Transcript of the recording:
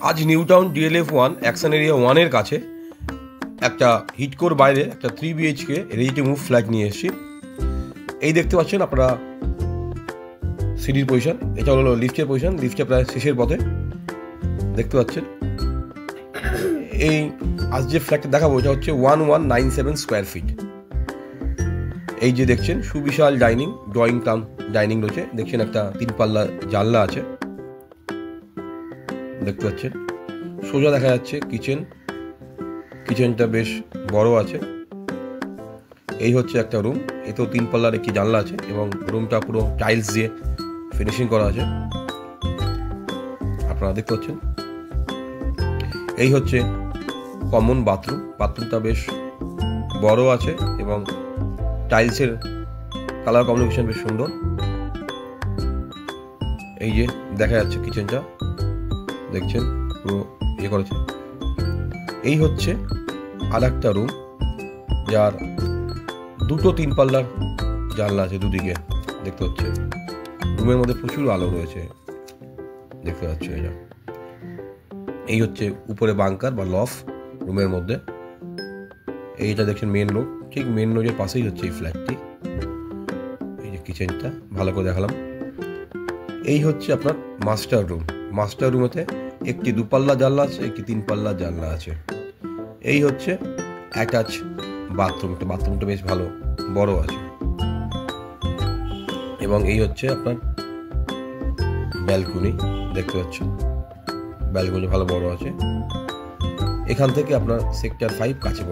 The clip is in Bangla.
আজ New Town DLF1 action area 1-এর কাছে একটা হিটকোর বাইরে একটা 3 BHK ready to move flat নিয়ে এসেছি। এই দেখতে পাচ্ছেন আপনারা সিঁড়ির পজিশন, এটা হলো লিফটের পজিশন। লিফটে প্রায় শেষের পথে দেখতে পাচ্ছেন। এই আজ যে ফ্ল্যাটটা দেখাবো এটা হচ্ছে 1197 স্কোয়ার ফিট। এই যে দেখছেন সুবিশাল ডাইনিং, ড্রয়িং কাম ডাইনিং রয়েছে। দেখছেন একটা 3 পাল্লা জানলা আছে দেখতে পাচ্ছেন। সোজা দেখা যাচ্ছে কিচেনটা বেশ বড় আছে। এই হচ্ছে একটা রুম, এতেও 3 পাল্লার একটি জানলা আছে এবং রুমটা পুরো টাইলস দিয়ে ফিনিশিং করা আছে আপনারা দেখতে পাচ্ছেন। এই হচ্ছে কমন বাথরুমটা বেশ বড় আছে এবং টাইলসের কালার কম্বিনেশন বেশ সুন্দর। এই যে দেখা যাচ্ছে কিচেনটা দেখছেন পুরো ইয়ে করেছে। এই হচ্ছে আর একটা রুম যার দুটো 3 পাল্লার জানলা আছে দুদিকে দেখতে পাচ্ছে। রুমের মধ্যে প্রচুর আলো রয়েছে দেখতে পাচ্ছে। এই হচ্ছে উপরে বাংকার বা লফ রুমের মধ্যে। এইটা দেখছেন মেন রোড, ঠিক মেন রোডের পাশেই হচ্ছে এই ফ্ল্যাটটি। এই যে কিচেনটা ভালো করে দেখালাম। এই হচ্ছে আপনার মাস্টার রুমেতে একটি 2 পাল্লা জানলা আছে, একটি 3 পাল্লা জানলা আছে। এই হচ্ছে অ্যাটাচ বাথরুমটা বেশ ভালো বড় আছে এবং এই হচ্ছে আপনার ব্যালকনি দেখতে পাচ্ছেন। ব্যালকনি ভালো বড় আছে। এখান থেকে আপনার সেক্টর 5 কাছে পড়বে।